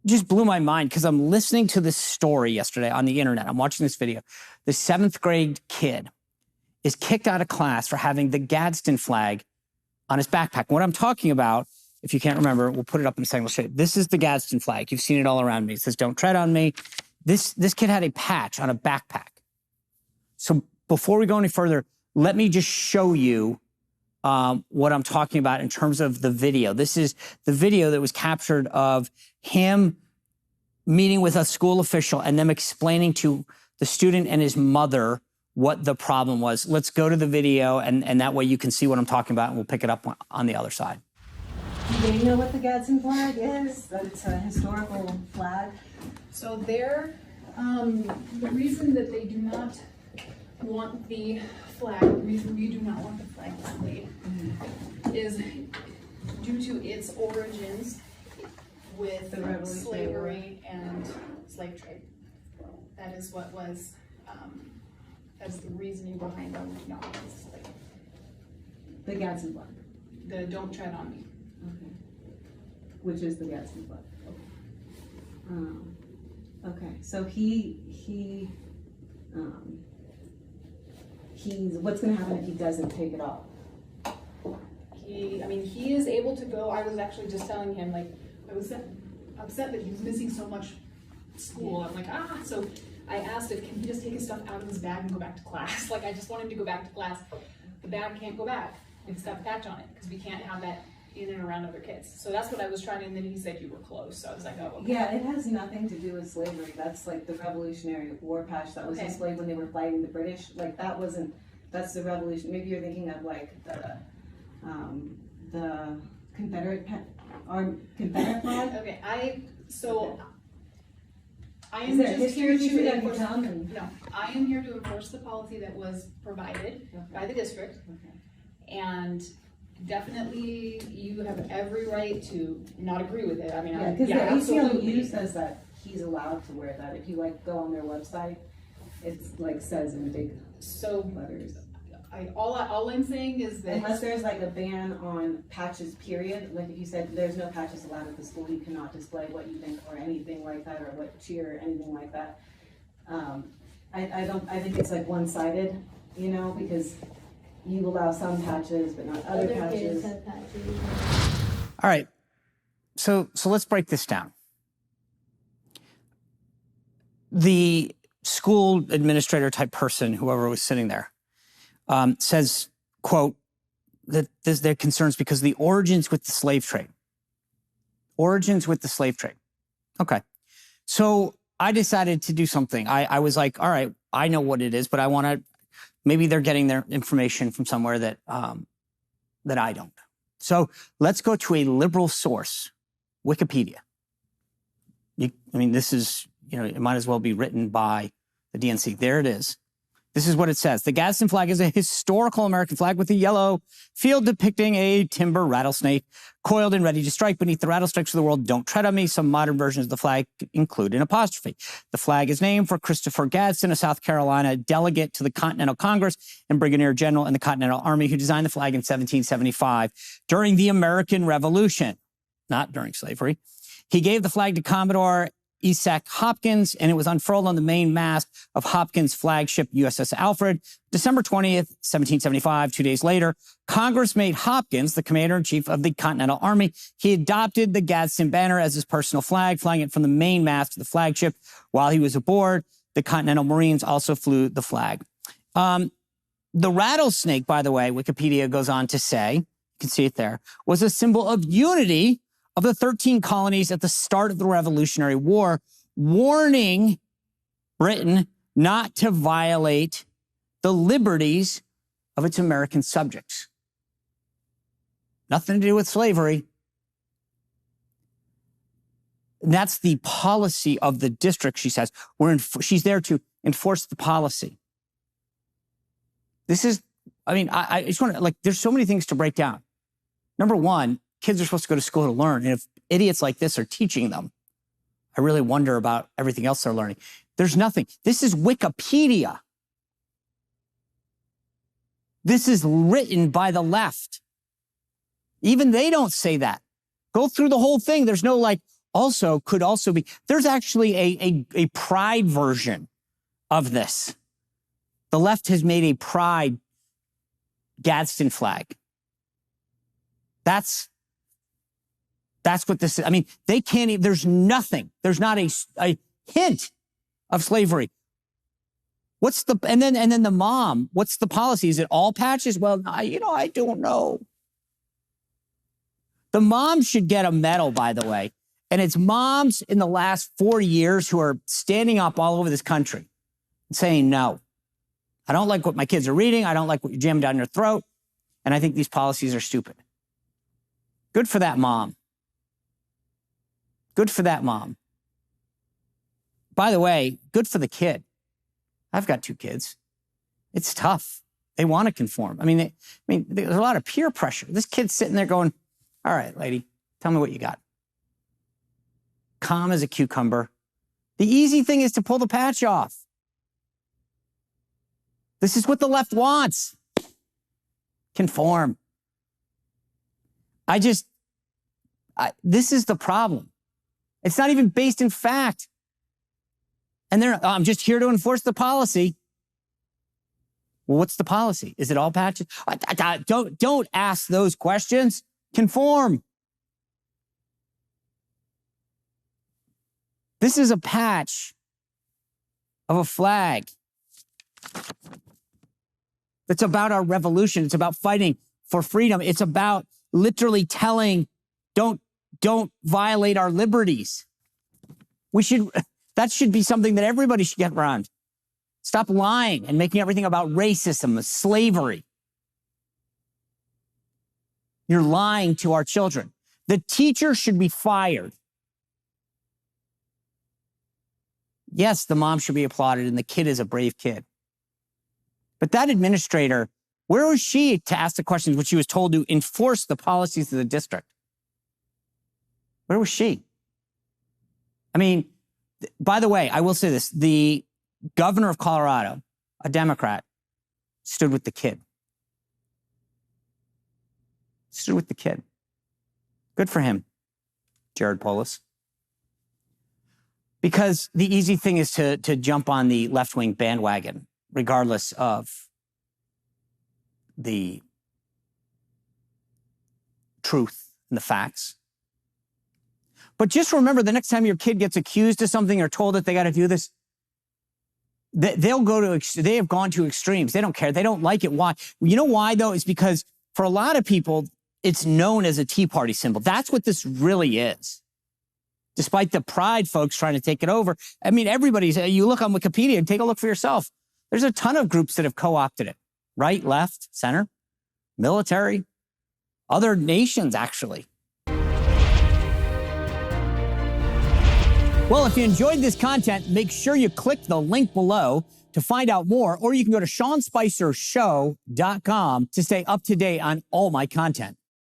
just blew my mind because I'm listening to this story yesterday on the internet. I'm watching this video. The 7th grade kid is kicked out of class for having the Gadsden flag on his backpack. What I'm talking about, if you can't remember, we'll put it up in a second. We'll show you. This is the Gadsden flag. You've seen it all around me. It says, "Don't tread on me." This kid had a patch on a backpack. So before we go any further, let me just show you what I'm talking about in terms of the video. This is the video that was captured of him meeting with a school official and them explaining to the student and his mother what the problem was. Let's go to the video, and that way you can see what I'm talking about, and we'll pick it up on the other side. Do they know what the Gadsden flag is? That it's a historical flag? So the reason that they do not want the flag, the reason we do not want the flag displayed is due to its origins with slavery and slave trade. That is what was, that's the reasoning behind them not displayed. The Gadsden flag? The "Don't Tread on Me." Okay. Which is the Gadsden flag? Okay, so he's, what's going to happen if he doesn't take it off? He is able to go. I was actually just telling him, like, I was upset that he was missing so much school. I'm like, so I asked if can he just take his stuff out of his bag and go back to class. Like, I just want him to go back to class. The bag can't go back. It's got a patch on it because we can't have that in and around other kids. So that's what I was trying to, and then he said you were close. So I was like, oh, okay. Yeah, it has nothing to do with slavery. That's like the Revolutionary War patch that was displayed when they were fighting the British. Like that wasn't, that's the revolution. Maybe you're thinking of like the Confederate Confederate flag? Okay, I Is there am just history here you to can enforce, tell me? no, I am here to enforce the policy that was provided by the district. Okay. And definitely you have every right to not agree with it. I mean, Yeah, because the absolutely. ACLU says that he's allowed to wear that. If you like go on their website, it's like says in big letters. All I'm saying is that Unless there's like a ban on patches, period. Like if you said there's no patches allowed at the school, you cannot display what you think or anything like that, or what cheer or anything like that. I think it's like one-sided, you know, because you allow some patches but not other patches. All right, so let's break this down. The school administrator type person, whoever was sitting there, says, quote, that their concerns because the origins with the slave trade. Origins with the slave trade. Okay. So I decided to do something. I was like, all right, I know what it is, but I want to, maybe they're getting their information from somewhere that I don't. So let's go to a liberal source, Wikipedia. This is, it might as well be written by the DNC. There it is. This is what it says. The Gadsden flag is a historical American flag with a yellow field depicting a timber rattlesnake coiled and ready to strike. Beneath the rattlesnakes of the world, "Don't tread on me." Some modern versions of the flag include an apostrophe. The flag is named for Christopher Gadsden, a South Carolina delegate to the Continental Congress and brigadier general in the Continental Army who designed the flag in 1775 during the American Revolution, not during slavery. He gave the flag to Commodore Isaac Hopkins, and it was unfurled on the main mast of Hopkins' flagship USS Alfred, December 20th, 1775. 2 days later, Congress made Hopkins the commander-in-chief of the Continental Army. He adopted the Gadsden banner as his personal flag, flying it from the main mast to the flagship. While he was aboard, the Continental Marines also flew the flag. The rattlesnake, by the way, Wikipedia goes on to say, you can see it there, was a symbol of unity of the 13 colonies at the start of the Revolutionary War, warning Britain not to violate the liberties of its American subjects. Nothing to do with slavery. And that's the policy of the district, she says. She's there to enforce the policy. This is, I just want to, there's so many things to break down. Number one, kids are supposed to go to school to learn. And if idiots like this are teaching them, I really wonder about everything else they're learning. There's nothing. This is Wikipedia. This is written by the left. Even they don't say that. Go through the whole thing. There's no could also be, there's actually a pride version of this. The left has made a pride Gadsden flag. That's what this is. I mean, they can't even, there's nothing. There's not a hint of slavery. And then the mom, what's the policy? Is it all patches? Well, I don't know. The mom should get a medal, by the way. And it's moms in the last 4 years who are standing up all over this country and saying, no, I don't like what my kids are reading. I don't like what you're jamming down their throat. And I think these policies are stupid. Good for that mom. Good for that mom. By the way, good for the kid. I've got 2 kids. It's tough. They want to conform. I mean, there's a lot of peer pressure. This kid's sitting there going, all right, lady, tell me what you got. Calm as a cucumber. The easy thing is to pull the patch off. This is what the left wants. Conform. This is the problem. It's not even based in fact. And I'm just here to enforce the policy. Well, what's the policy? Is it all patches? Don't ask those questions. Conform. This is a patch of a flag. It's about our revolution. It's about fighting for freedom. It's about literally telling, don't violate our liberties. That should be something that everybody should get around. Stop lying and making everything about racism, slavery. You're lying to our children. The teacher should be fired. Yes, the mom should be applauded and the kid is a brave kid. But that administrator, where was she to ask the questions when she was told to enforce the policies of the district? Where was she? I mean, by the way, I will say this. The governor of Colorado, a Democrat, stood with the kid. Stood with the kid. Good for him, Jared Polis. Because the easy thing is to jump on the left-wing bandwagon, regardless of the truth and the facts. But just remember, the next time your kid gets accused of something or told that they got to do this, they have gone to extremes. They don't care. They don't like it. Why? You know why, though? It's because for a lot of people, it's known as a Tea Party symbol. That's what this really is. Despite the pride folks trying to take it over. I mean, you look on Wikipedia and take a look for yourself. There's a ton of groups that have co-opted it. Right, left, center, military, other nations, actually. Well, if you enjoyed this content, make sure you click the link below to find out more, or you can go to SeanSpicerShow.com to stay up to date on all my content.